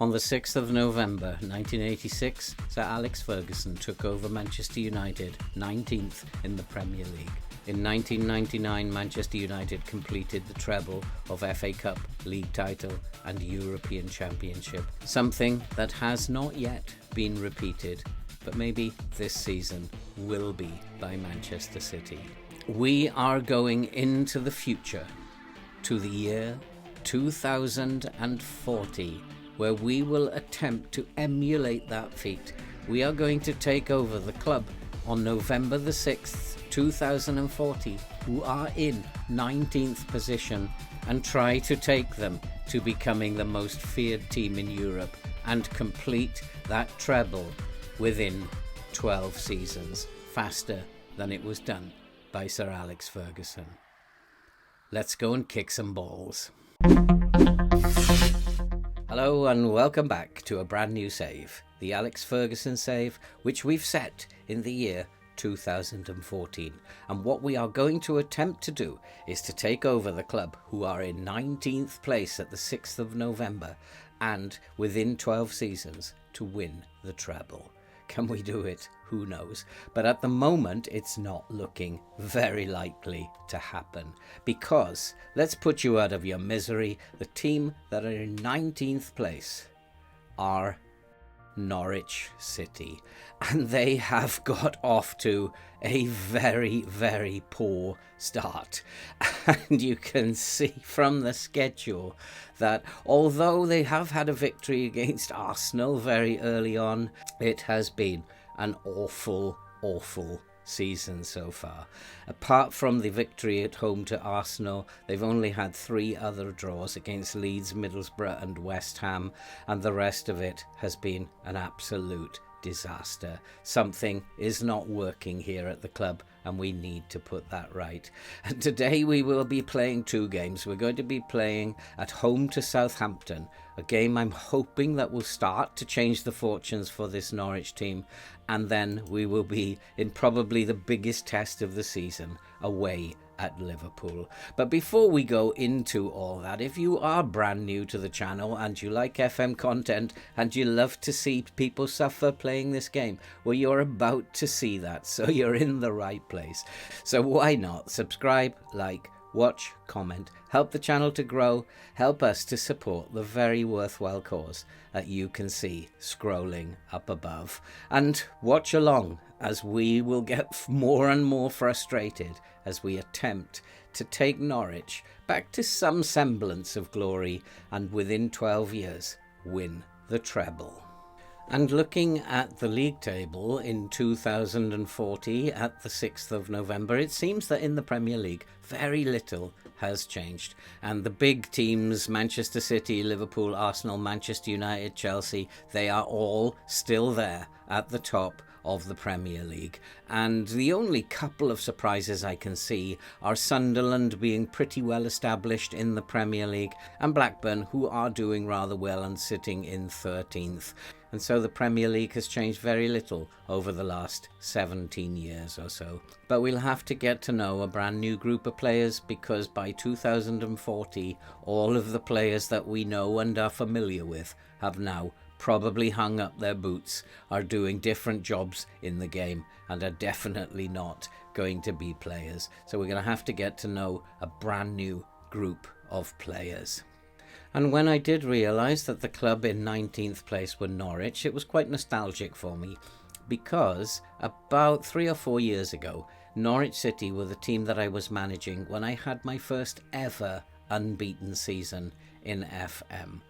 On the 6th of November 1986, Sir Alex Ferguson took over Manchester United, 19th in the Premier League. In 1999, Manchester United completed the treble of FA Cup, League title and European Championship, something that has not yet been repeated, but maybe this season will be by Manchester City. We are going into the future, to the year 2040, where we will attempt to emulate that feat. We are going to take over the club on November the 6th, 2040, who are in 19th position, and try to take them to becoming the most feared team in Europe and complete that treble within 12 seasons, faster than it was done by Sir Alex Ferguson. Let's go and kick some balls. Hello and welcome back to a brand new save, the Alex Ferguson save, which we've set in the year 2014. And what we are going to attempt to do is to take over the club, who are in 19th place at the 6th of November, and within 12 seasons to win the treble. Can we do it? Who knows? But at the moment, it's not looking very likely to happen, because, let's put you out of your misery, the team that are in 19th place are Norwich City, and they have got off to a very, very poor start. And you can see from the schedule that although they have had a victory against Arsenal very early on, it has been an awful season so far. Apart from the victory at home to Arsenal, they've only had 3 other draws against Leeds, Middlesbrough and West Ham, and the rest of it has been an absolute disaster. Something is not working here at the club, and we need to put that right. And today we will be playing 2 games. We're going to be playing at home to Southampton, a game I'm hoping that will start to change the fortunes for this Norwich team, and then we will be in probably the biggest test of the season, away at Liverpool. But before we go into all that, if you are brand new to the channel and you like FM content and you love to see people suffer playing this game, well, you're about to see that, so you're in the right place. So why not subscribe, like, watch, comment, help the channel to grow, help us to support the very worthwhile cause that you can see scrolling up above, and watch along as we will get more and more frustrated as we attempt to take Norwich back to some semblance of glory and within 12 years win the treble. And looking at the league table in 2040 at the 6th of November, it seems that in the Premier League very little has changed. And the big teams, Manchester City, Liverpool, Arsenal, Manchester United, Chelsea, they are all still there at the top of the Premier League. And the only couple of surprises I can see are Sunderland being pretty well established in the Premier League, and Blackburn, who are doing rather well and sitting in 13th. And so the Premier League has changed very little over the last 17 years or so. But we'll have to get to know a brand new group of players, because by 2040, all of the players that we know and are familiar with have now probably hung up their boots, are doing different jobs in the game, and are definitely not going to be players. So we're going to have to get to know a brand new group of players. And when I did realise that the club in 19th place were Norwich, it was quite nostalgic for me, because about 3 or 4 years ago, Norwich City were the team that I was managing when I had my first ever unbeaten season in FM.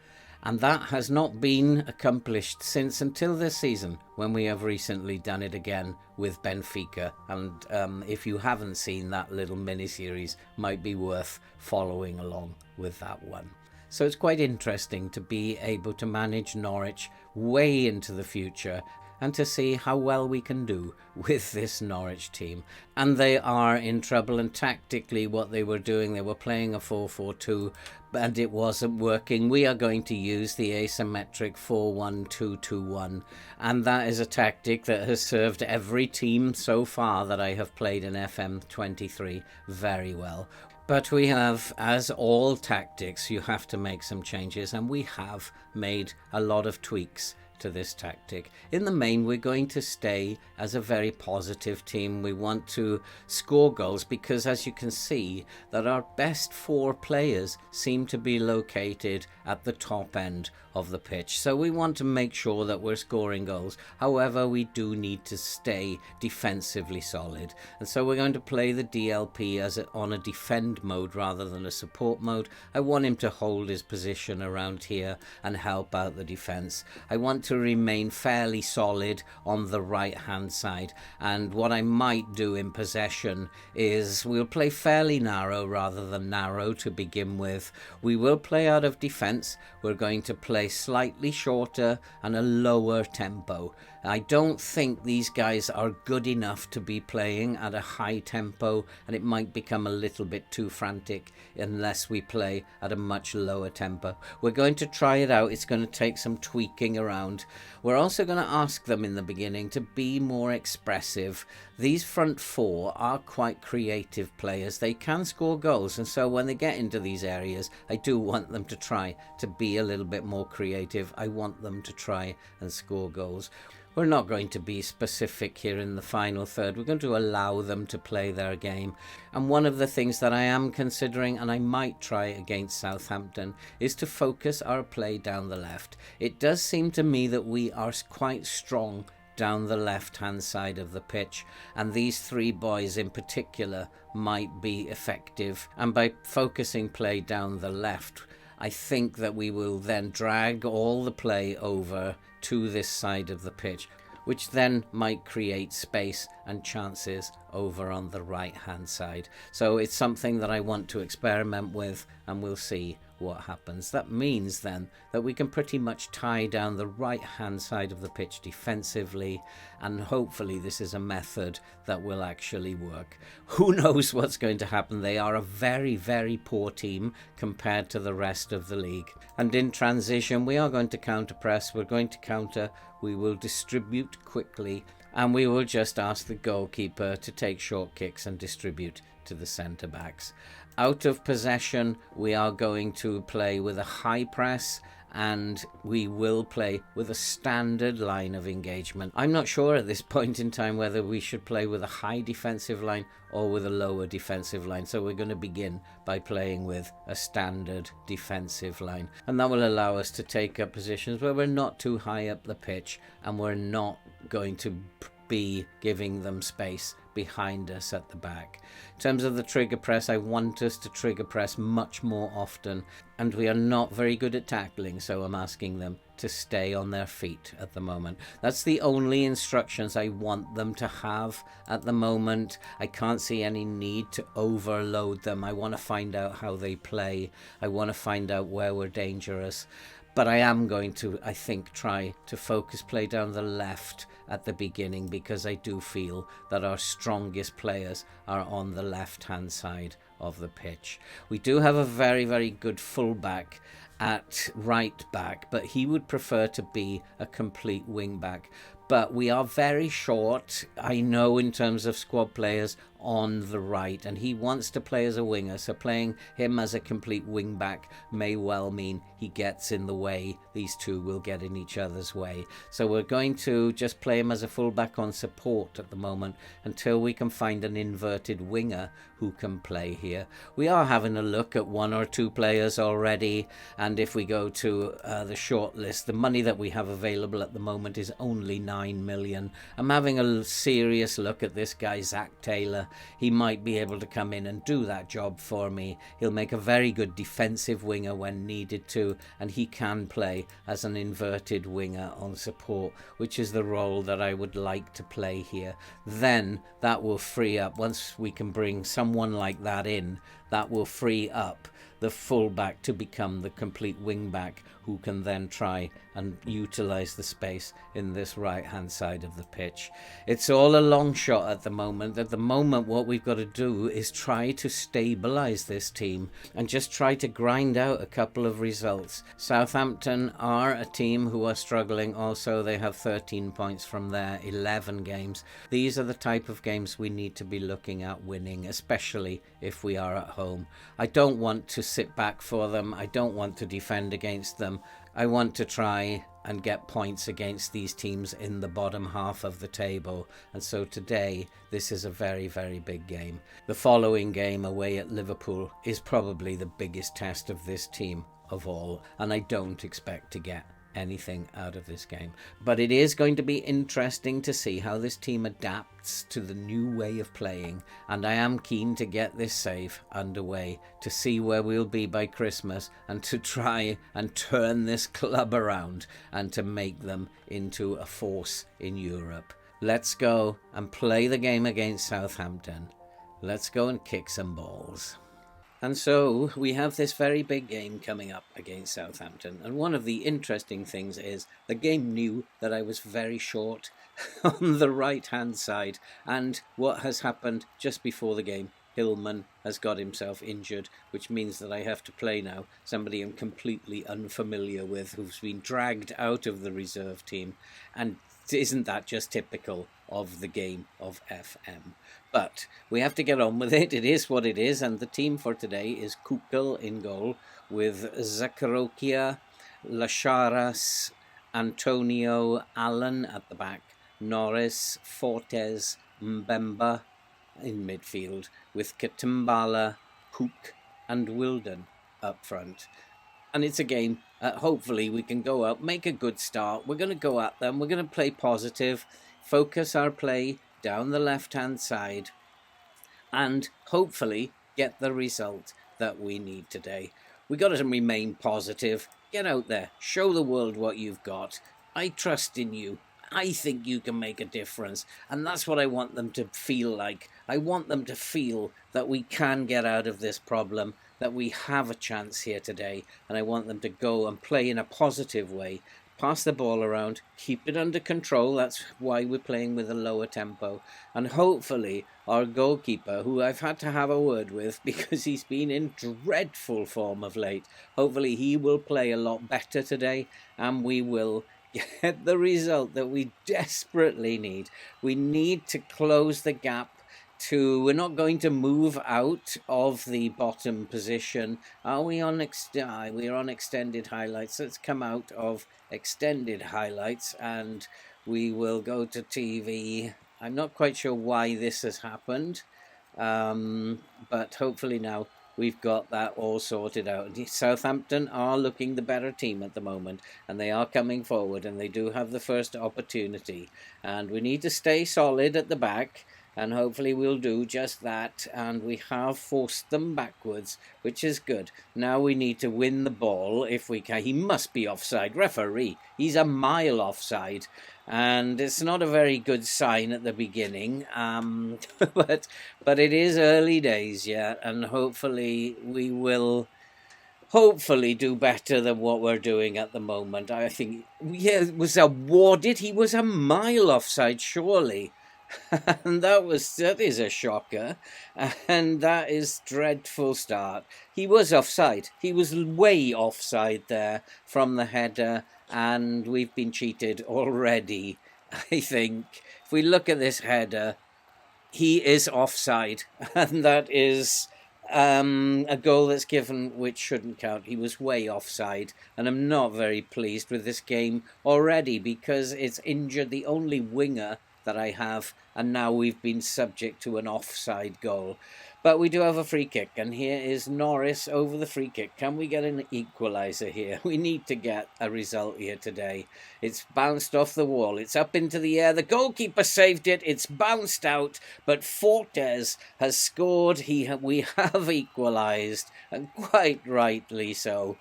And that has not been accomplished since until this season, when we have recently done it again with Benfica. And if you haven't seen that little mini-series, might be worth following along with that one. So it's quite interesting to be able to manage Norwich way into the future and to see how well we can do with this Norwich team. And they are in trouble, and tactically what they were doing, they were playing a 4-4-2, and it wasn't working. We are going to use the asymmetric 4-1-2-2-1, and that is a tactic that has served every team so far that I have played in FM23 very well. But we have, as all tactics, you have to make some changes, and we have made a lot of tweaks to this tactic. In the main, we're going to stay as a very positive team. We want to score goals because, as you can see, that our best 4 players seem to be located at the top end of the pitch. So we want to make sure that we're scoring goals. However, we do need to stay defensively solid. And so we're going to play the DLP on a defend mode rather than a support mode. I want him to hold his position around here and help out the defense. I want to remain fairly solid on the right hand side, and what I might do in possession is we'll play fairly narrow rather than narrow to begin with. We will play out of defense. We're going to play slightly shorter and a lower tempo. I don't think these guys are good enough to be playing at a high tempo, and it might become a little bit too frantic unless we play at a much lower tempo. We're going to try it out. It's going to take some tweaking around. We're also going to ask them in the beginning to be more expressive. These front 4 are quite creative players. They can score goals, and so when they get into these areas, I do want them to try to be a little bit more creative. I want them to try and score goals. We're not going to be specific here in the final third. We're going to allow them to play their game. And one of the things that I am considering, and I might try against Southampton, is to focus our play down the left. It does seem to me that we are quite strong down the left-hand side of the pitch, and these 3 boys in particular might be effective. And by focusing play down the left, I think that we will then drag all the play over to this side of the pitch, which then might create space and chances over on the right hand side. So it's something that I want to experiment with, and we'll see what happens. That means then that we can pretty much tie down the right hand side of the pitch defensively, and hopefully this is a method that will actually work. Who knows what's going to happen? They are a very, very poor team compared to the rest of the league. And in transition, we are going to counter press. We're going to counter. We will distribute quickly, and we will just ask the goalkeeper to take short kicks and distribute to the centre backs. Out of possession, we are going to play with a high press, and we will play with a standard line of engagement. I'm not sure at this point in time whether we should play with a high defensive line or with a lower defensive line. So we're going to begin by playing with a standard defensive line. And that will allow us to take up positions where we're not too high up the pitch, and we're not going to be giving them space behind us at the back. In terms of the trigger press, I want us to trigger press much more often, and we are not very good at tackling, so I'm asking them to stay on their feet at the moment. That's the only instructions I want them to have at the moment. I can't see any need to overload them. I want to find out how they play. I want to find out where we're dangerous. But I am going to, I think, try to focus play down the left at the beginning, because I do feel that our strongest players are on the left-hand side of the pitch. We do have a very, very good fullback at right back, but he would prefer to be a complete wing back. But we are very short, I know, in terms of squad players on the right, and he wants to play as a winger, so playing him as a complete wing back may well mean he gets in the way. These two will get in each other's way, so we're going to just play him as a fullback on support at the moment until we can find an inverted winger who can play here. We are having a look at 1 or 2 players already, and if we go to the short list, the money that we have available at the moment is only 9 million. I'm having a serious look at this guy, Zach Taylor. He might be able to come in and do that job for me. He'll make a very good defensive winger when needed to, and he can play as an inverted winger on support, which is the role that I would like to play here. Then that will free up, once we can bring someone like that in, that will free up the fullback to become the complete wingback who can then try and utilise the space in this right-hand side of the pitch. It's all a long shot at the moment. At the moment, what we've got to do is try to stabilise this team and just try to grind out a couple of results. Southampton are a team who are struggling also. They have 13 points from their 11 games. These are the type of games we need to be looking at winning, especially if we are at home. I don't want to sit back for them. I don't want to defend against them. I want to try and get points against these teams in the bottom half of the table. And so today, this is a very, very big game. The following game away at Liverpool is probably the biggest test of this team of all. And I don't expect to get anything out of this game. But it is going to be interesting to see how this team adapts to the new way of playing, and I am keen to get this save underway to see where we'll be by Christmas and to try and turn this club around and to make them into a force in Europe. Let's go and play the game against Southampton. Let's go and kick some balls. And so we have this very big game coming up against Southampton. And one of the interesting things is the game knew that I was very short on the right-hand side. And what has happened just before the game, Hillman has got himself injured, which means that I have to play now somebody I'm completely unfamiliar with, who's been dragged out of the reserve team. And isn't that just typical of the game of FM? But we have to get on with it. It is what it is. And the team for today is Kukal in goal, with Zakarokia, Lasharas, Antonio, Allen at the back, Norris, Fortes, Mbemba in midfield, with Katimbala, Hook and Wilden up front. And it's a game, hopefully we can go out, make a good start. We're going to go at them. We're going to play positive, focus our play down the left-hand side, and hopefully get the result that we need today. We got to remain positive. Get out there. Show the world what you've got. I trust in you. I think you can make a difference. And that's what I want them to feel like. I want them to feel that we can get out of this problem, that we have a chance here today. And I want them to go and play in a positive way. Pass the ball around, keep it under control. That's why we're playing with a lower tempo. And hopefully our goalkeeper, who I've had to have a word with because he's been in dreadful form of late, hopefully he will play a lot better today and we will get the result that we desperately need. We need to close the gap. We're not going to move out of the bottom position. Are we on we're on extended highlights? Let's come out of extended highlights and we will go to TV. I'm not quite sure why this has happened, but hopefully now we've got that all sorted out. Southampton are looking the better team at the moment, and they are coming forward, and they do have the first opportunity. And we need to stay solid at the back, and hopefully we'll do just that. And we have forced them backwards, which is good. Now we need to win the ball if we can. He must be offside. Referee, he's a mile offside. And it's not a very good sign at the beginning, but it is early days yet, and hopefully we will do better than what we're doing at the moment. I think, yeah, it was awarded. He was a mile offside, surely. And that is a shocker, and that is dreadful start. He was offside. He was way offside there from the header, and we've been cheated already. I think if we look at this header, he is offside, and that is a goal that's given which shouldn't count. He was way offside, and I'm not very pleased with this game already because it's injured the only winger that I have, and now we've been subject to an offside goal. But we do have a free kick, and here is Norris over the free kick. Can we get an equaliser here? We need to get a result here today. It's bounced off the wall. It's up into the air. The goalkeeper saved it. It's bounced out, but Fortes has scored. We have equalised, and quite rightly so.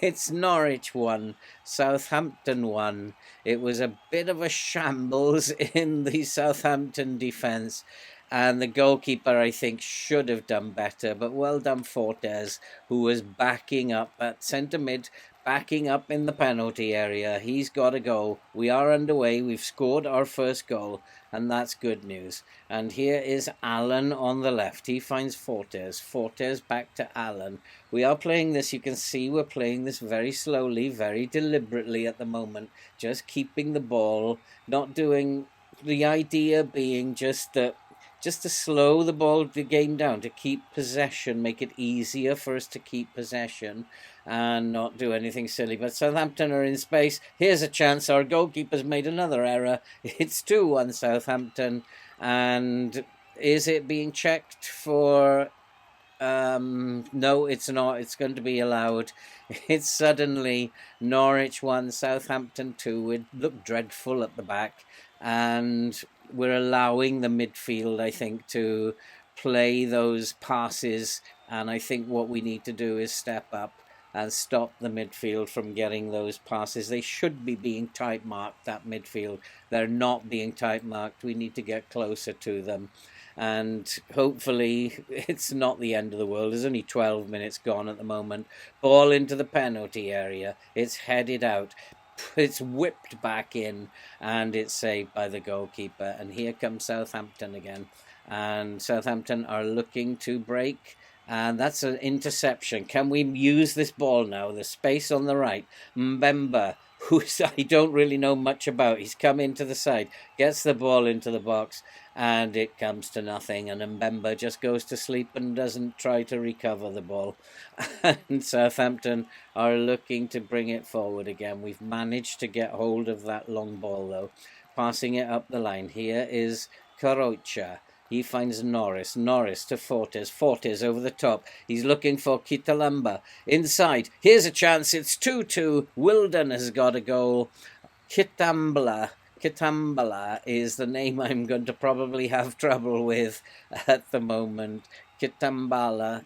It's Norwich 1, Southampton 1. It was a bit of a shambles in the Southampton defence. And the goalkeeper, I think, should have done better. But well done, Fortes, who was backing up at centre mid, backing up in the penalty area. He's got to go. We are underway. We've scored our first goal, and that's good news. And here is Alan on the left. He finds Fortes. Fortes back to Alan. We are playing this, you can see we're playing this very slowly, very deliberately at the moment, just keeping the ball, not doing, the idea being just to slow the game down, to keep possession, make it easier for us to keep possession and not do anything silly. But Southampton are in space. Here's a chance. Our goalkeeper's made another error. It's 2-1 Southampton. And is it being checked for... no, it's not. It's going to be allowed. It's suddenly Norwich 1, Southampton 2. It looked dreadful at the back. And we're allowing the midfield, I think, to play those passes. And I think what we need to do is step up and stop the midfield from getting those passes. They should be being tight marked, that midfield. They're not being tight marked. We need to get closer to them. And hopefully it's not the end of the world. There's only 12 minutes gone at the moment. Ball into the penalty area. It's headed out. It's whipped back in, and it's saved by the goalkeeper. And here comes Southampton again. And Southampton are looking to break. And that's an interception. Can we use this ball now? The space on the right. Mbemba, who I don't really know much about. He's come into the side, gets the ball into the box, and it comes to nothing. And Mbemba just goes to sleep and doesn't try to recover the ball. And Southampton are looking to bring it forward again. We've managed to get hold of that long ball, though. Passing it up the line. Here is Karocha. He finds Norris. Norris to Fortes. Fortes over the top. He's looking for Kitalamba. Inside. Here's a chance. It's 2-2. Wilden has got a goal. Kitambala is the name I'm going to probably have trouble with at the moment. Kitambala.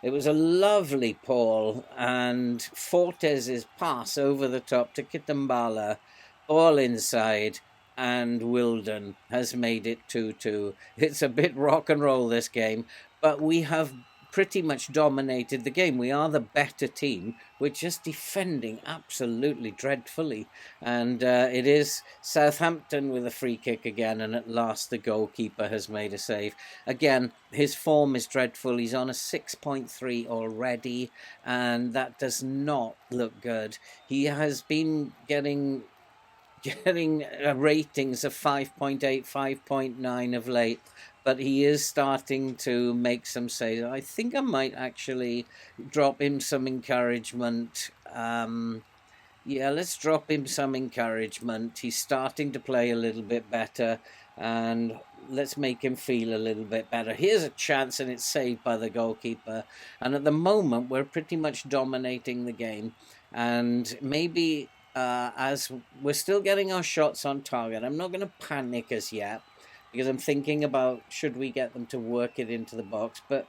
It was a lovely ball. And Fortes' pass over the top to Kitambala. All inside. And Wilden has made it 2-2. It's a bit rock and roll, this game, but we have pretty much dominated the game. We are the better team. We're just defending absolutely dreadfully. And it is Southampton with a free kick again, and at last the goalkeeper has made a save. Again, his form is dreadful. He's on a 6.3 already, and that does not look good. He has been getting ratings of 5.8, 5.9 of late, but he is starting to make some saves. I think I might actually drop him some encouragement. Yeah, let's drop him some encouragement. He's starting to play a little bit better, and let's make him feel a little bit better. Here's a chance, and it's saved by the goalkeeper. And at the moment, we're pretty much dominating the game, and maybe... as we're still getting our shots on target, I'm not going to panic as yet, because I'm thinking about should we get them to work it into the box. But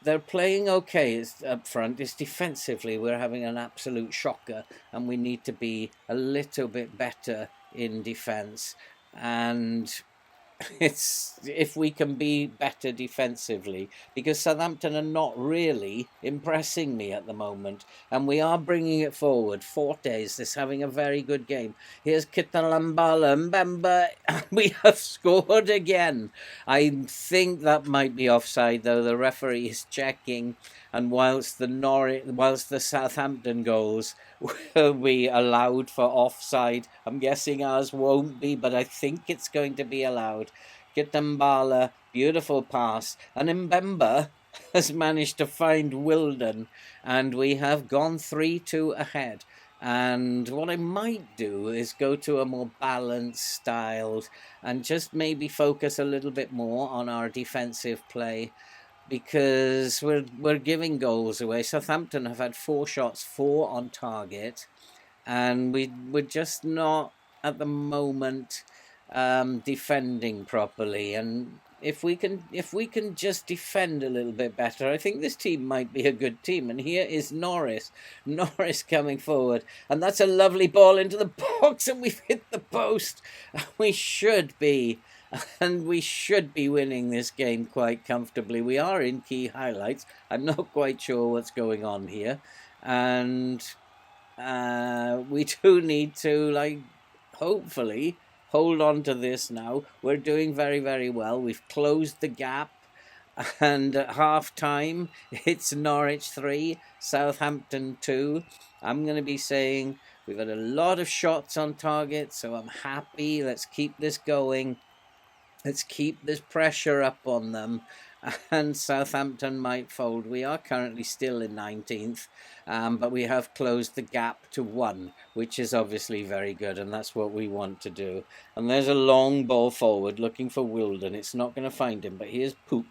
they're playing okay up front. It's defensively we're having an absolute shocker, and we need to be a little bit better in defence. And it's if we can be better defensively, because Southampton are not really impressing me at the moment, and we are bringing it forward. Fortes is having a very good game. Here's Kitalambala Mbemba. We have scored again. I think that might be offside, though. The referee is checking, and whilst the Southampton goals will be allowed for offside, I'm guessing ours won't be, but I think it's going to be allowed. Kitambala, beautiful pass, and Mbemba has managed to find Wilden, and we have gone 3-2 ahead. And what I might do is go to a more balanced styled and just maybe focus a little bit more on our defensive play, because we're giving goals away. Southampton have had 4 shots, 4 on target, and we're just not at the moment defending properly. And if we can just defend a little bit better, I think this team might be a good team. And here is Norris coming forward, and that's a lovely ball into the box, and we've hit the post. We should be winning this game quite comfortably. We are in key highlights. I'm not quite sure what's going on here. and we do need to, hopefully hold on to this now. We're doing very, very well. We've closed the gap, and at half time it's Norwich 3, Southampton 2. I'm going to be saying we've had a lot of shots on target, so I'm happy. Let's keep this going. Let's keep this pressure up on them, and Southampton might fold. We are currently still in 19th, but we have closed the gap to 1, which is obviously very good, and that's what we want to do. And there's a long ball forward looking for Wilden. It's not going to find him, but here's Pook,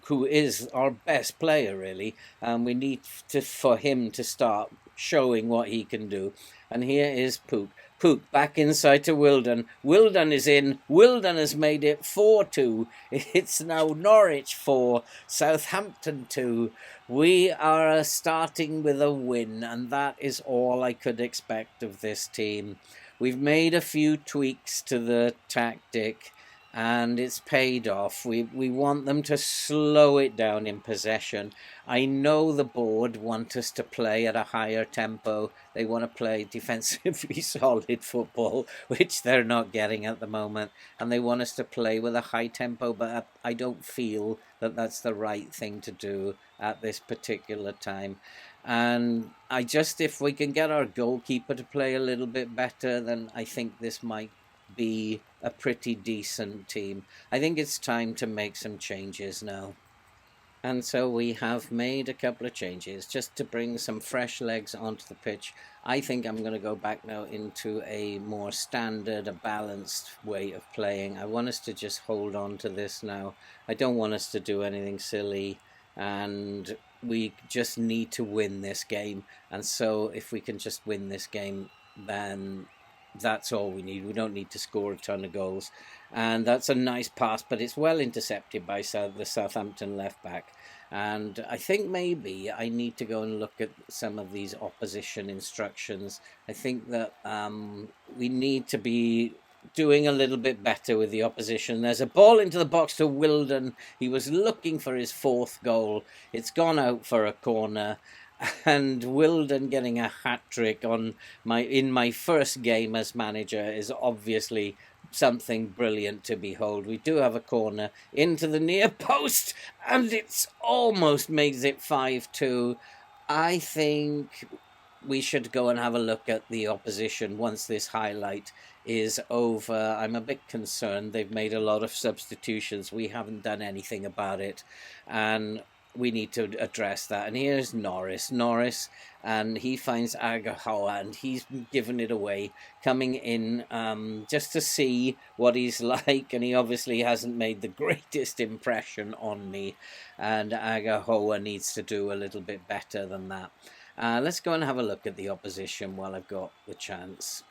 who is our best player, really, and we need for him to start showing what he can do. And here is Pook. Pook back inside to Wilden. Wilden is in. Wilden has made it 4-2. It's now Norwich 4, Southampton 2. We are starting with a win, and that is all I could expect of this team. We've made a few tweaks to the tactic, and it's paid off. We want them to slow it down in possession. I know the board want us to play at a higher tempo. They want to play defensively solid football, which they're not getting at the moment. And they want us to play with a high tempo, but I don't feel that that's the right thing to do at this particular time. And if we can get our goalkeeper to play a little bit better, then I think this might be a pretty decent team. I think it's time to make some changes now. And so we have made a couple of changes just to bring some fresh legs onto the pitch. I think I'm going to go back now into a more standard, a balanced way of playing. I want us to just hold on to this now. I don't want us to do anything silly, and we just need to win this game. And so if we can just win this game, then that's all we need. We don't need to score a ton of goals. And that's a nice pass, but it's well intercepted by the Southampton left-back. And I think maybe I need to go and look at some of these opposition instructions. I think that we need to be doing a little bit better with the opposition. There's a ball into the box to Wilden. He was looking for his 4th goal. It's gone out for a corner. And Wilden getting a hat-trick in my first game as manager is obviously something brilliant to behold. We do have a corner into the near post, and it's almost makes it 5-2. I think we should go and have a look at the opposition once this highlight is over. I'm a bit concerned. They've made a lot of substitutions. We haven't done anything about it, and we need to address that. And here's Norris, and he finds Agahoa, and he's given it away, coming in just to see what he's like, and he obviously hasn't made the greatest impression on me, and Agahoa needs to do a little bit better than that. Let's go and have a look at the opposition while I've got the chance.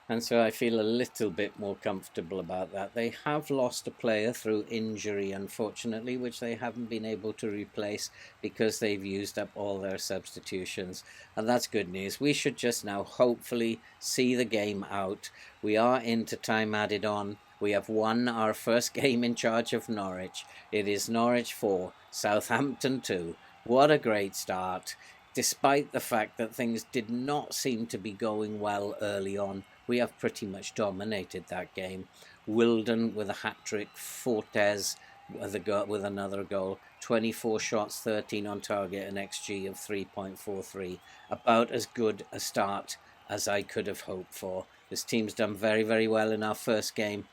And so I feel a little bit more comfortable about that. They have lost a player through injury, unfortunately, which they haven't been able to replace because they've used up all their substitutions. And that's good news. We should just now hopefully see the game out. We are into time added on. We have won our first game in charge of Norwich. It is Norwich 4, Southampton 2. What a great start. Despite the fact that things did not seem to be going well early on, we have pretty much dominated that game. Wilden with a hat-trick, Fortes with another goal, 24 shots, 13 on target, an XG of 3.43. About as good a start as I could have hoped for. This team's done very, very well in our first game,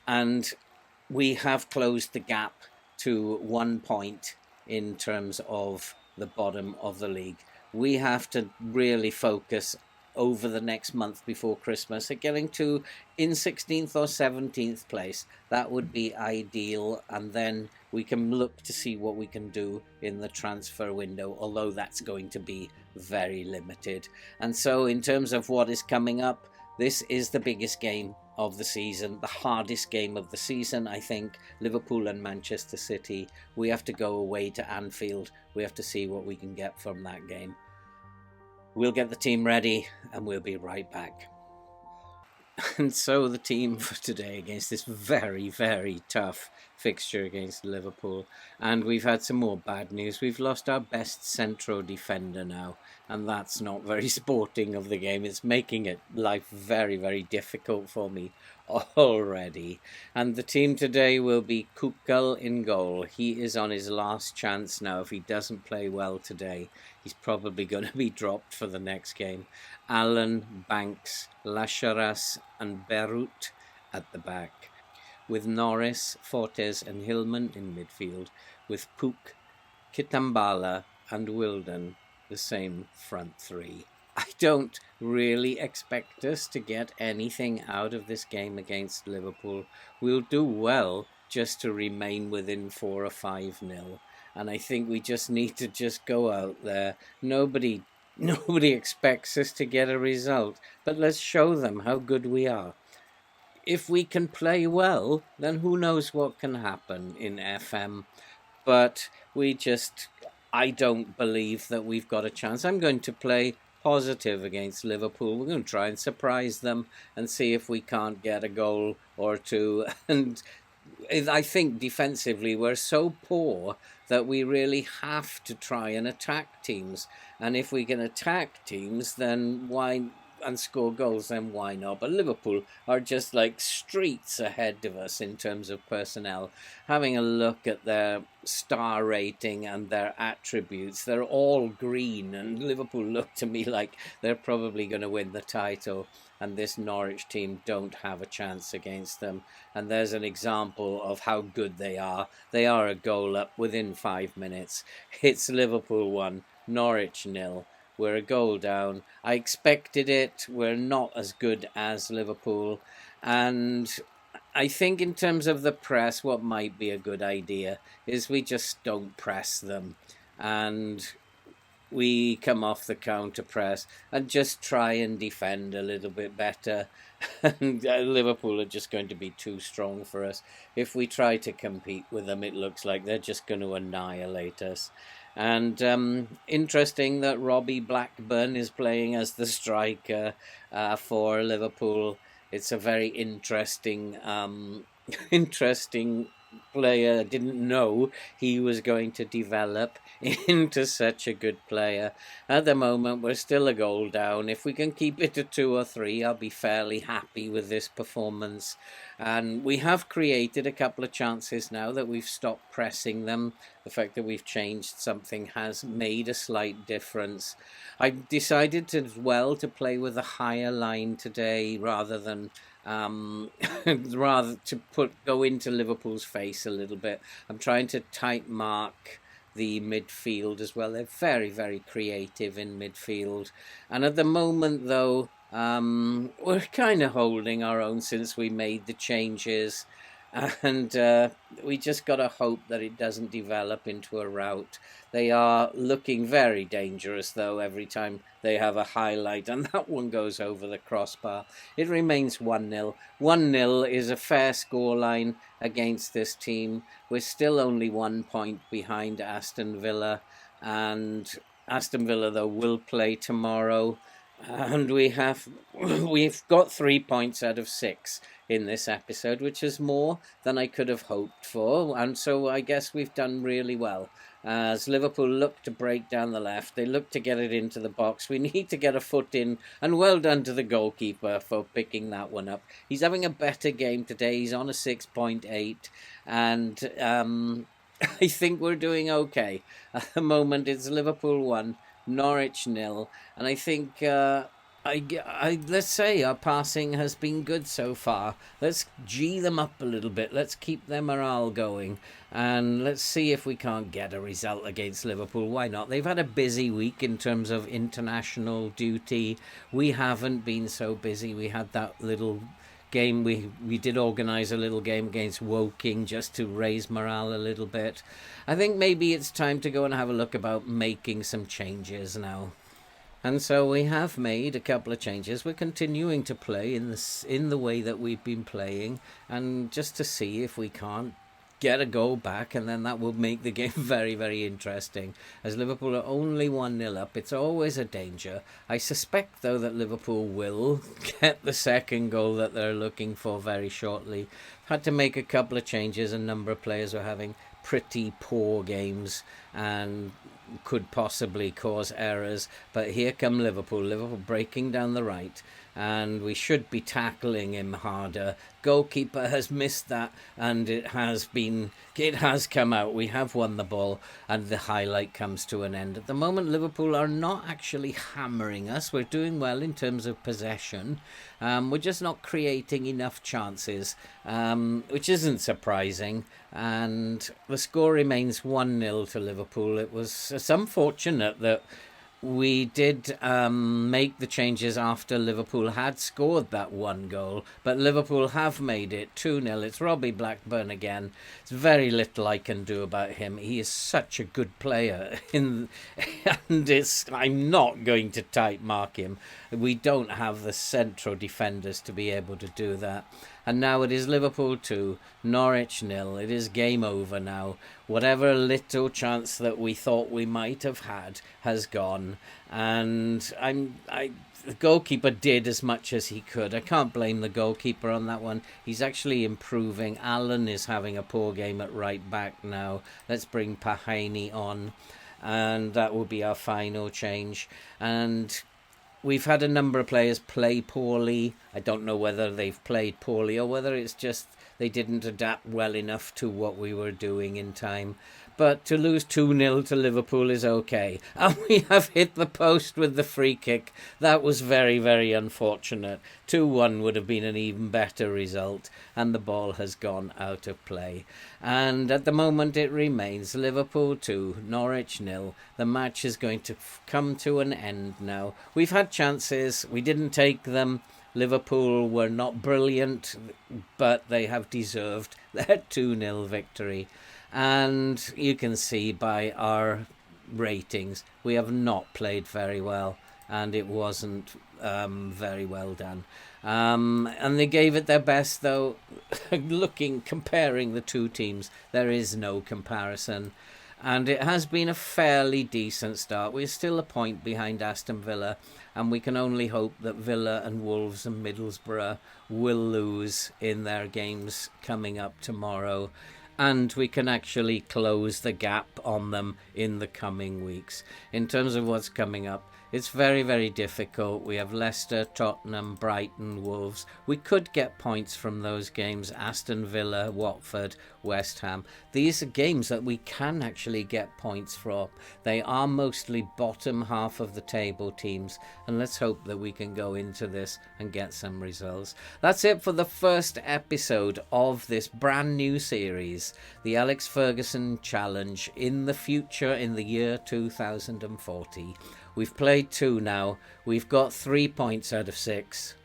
and we have closed the gap to 1 point in terms of the bottom of the league. We have to really focus over the next month before Christmas at getting to in 16th or 17th place. That would be ideal, and then we can look to see what we can do in the transfer window, although that's going to be very limited. And so in terms of what is coming up, this is the biggest game of the season, the hardest game of the season, I think. Liverpool and Manchester City. We have to go away to Anfield. We have to see what we can get from that game. We'll get the team ready, and we'll be right back. And so the team for today against this very, very tough fixture against Liverpool. And we've had some more bad news. We've lost our best central defender now, and that's not very sporting of the game. It's making it life very, very difficult for me already. And the team today will be Kukal in goal. He is on his last chance now. If he doesn't play well today, he's probably going to be dropped for the next game. Allen, Banks, Lasharas and Beirut at the back, with Norris, Fortes and Hillman in midfield, with Pook, Kitambala and Wilden the same front three. I don't really expect us to get anything out of this game against Liverpool. We'll do well just to remain within 4 or 5-0. And I think we just need to just go out there. Nobody expects us to get a result, but let's show them how good we are. If we can play well, then who knows what can happen in FM. But I don't believe that we've got a chance. I'm going to play positive against Liverpool. We're going to try and surprise them and see if we can't get a goal or two. And I think defensively we're so poor that we really have to try and attack teams. And if we can attack teams, then and score goals, then why not? But Liverpool are just like streets ahead of us in terms of personnel. Having a look at their star rating and their attributes, they're all green, and Liverpool look to me like they're probably going to win the title, and this Norwich team don't have a chance against them. And there's an example of how good they are. They are a goal up within 5 minutes. It's Liverpool 1, Norwich 0. We're a goal down. I expected it. We're not as good as Liverpool. And I think in terms of the press, what might be a good idea is we just don't press them. And we come off the counter press and just try and defend a little bit better. And Liverpool are just going to be too strong for us. If we try to compete with them, it looks like they're just going to annihilate us. And interesting that Robbie Blackburn is playing as the striker for Liverpool. It's a very interesting player. I didn't know he was going to develop into such a good player. At the moment, we're still a goal down. If we can keep it to 2 or 3, I'll be fairly happy with this performance. And we have created a couple of chances now that we've stopped pressing them. The fact that we've changed something has made a slight difference. I decided as well to play with a higher line today rather than go into Liverpool's face a little bit. I'm trying to tight mark the midfield as well. They're very, very creative in midfield. And at the moment, though, we're kind of holding our own since we made the changes. And we just got to hope that it doesn't develop into a rout. They are looking very dangerous, though, every time they have a highlight, and that one goes over the crossbar. It remains 1-0. 1-0 is a fair scoreline against this team. We're still only 1 point behind Aston Villa, and Aston Villa, though, will play tomorrow. And we've got 3 points out of 6 in this episode, which is more than I could have hoped for. And so I guess we've done really well. As Liverpool look to break down the left, they look to get it into the box. We need to get a foot in, and well done to the goalkeeper for picking that one up. He's having a better game today. He's on a 6.8, and I think we're doing okay. At the moment, it's Liverpool 1, Norwich 0, and I think let's say our passing has been good so far. Let's G them up a little bit. Let's keep their morale going, and let's see if we can't get a result against Liverpool. Why not? They've had a busy week in terms of international duty. We haven't been so busy. We had that little game. We did organise a little game against Woking just to raise morale a little bit. I think maybe it's time to go and have a look about making some changes now. And so we have made a couple of changes. We're continuing to play in the way that we've been playing, and just to see if we can't get a goal back, and then that will make the game very, very interesting. As Liverpool are only 1-0 up, it's always a danger. I suspect, though, that Liverpool will get the second goal that they're looking for very shortly. Had to make a couple of changes. A number of players were having pretty poor games and could possibly cause errors. But here come Liverpool. Liverpool breaking down the right, and we should be tackling him harder. Goalkeeper has missed that, and it has come out. We have won the ball, and the highlight comes to an end. At the moment, Liverpool are not actually hammering us. We're doing well in terms of possession. We're just not creating enough chances, which isn't surprising. And the score remains 1-0 to Liverpool. It's unfortunate that we did make the changes after Liverpool had scored that one goal, but Liverpool have made it 2-0. It's Robbie Blackburn again. There's very little I can do about him. He is such a good player, and I'm not going to tight mark him. We don't have the central defenders to be able to do that. And now it is Liverpool 2, Norwich 0. It is game over now. Whatever little chance that we thought we might have had has gone. And the goalkeeper did as much as he could. I can't blame the goalkeeper on that one. He's actually improving. Allen is having a poor game at right back now. Let's bring Pahaney on. And that will be our final change. And we've had a number of players play poorly. I don't know whether they've played poorly or whether it's just they didn't adapt well enough to what we were doing in time. But to lose 2-0 to Liverpool is okay. And we have hit the post with the free kick. That was very, very unfortunate. 2-1 would have been an even better result. And the ball has gone out of play. And at the moment it remains Liverpool 2, Norwich 0. The match is going to come to an end now. We've had chances. We didn't take them. Liverpool were not brilliant, but they have deserved their 2-0 victory. And you can see by our ratings, we have not played very well, and it wasn't very well done. And they gave it their best, though. Comparing the two teams, there is no comparison. And it has been a fairly decent start. We're still a point behind Aston Villa, and we can only hope that Villa and Wolves and Middlesbrough will lose in their games coming up tomorrow, and we can actually close the gap on them in the coming weeks. In terms of what's coming up, it's very, very difficult. We have Leicester, Tottenham, Brighton, Wolves. We could get points from those games. Aston Villa, Watford, West Ham. These are games that we can actually get points from. They are mostly bottom half of the table teams. And let's hope that we can go into this and get some results. That's it for the first episode of this brand new series, the Alex Ferguson Challenge in the future, in the year 2040. We've played 2 now. We've got 3 points out of 6.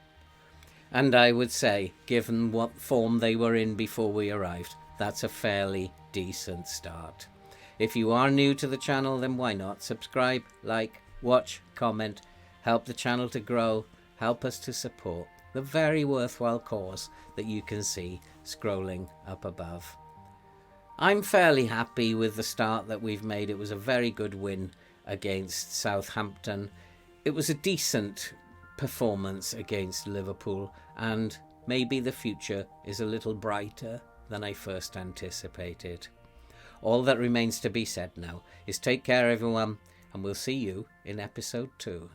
And I would say, given what form they were in before we arrived, that's a fairly decent start. If you are new to the channel, then why not subscribe, like, watch, comment, help the channel to grow, help us to support the very worthwhile cause that you can see scrolling up above. I'm fairly happy with the start that we've made. It was a very good win against Southampton. It was a decent performance against Liverpool, and maybe the future is a little brighter than I first anticipated. All that remains to be said now is take care, everyone, and we'll see you in episode 2.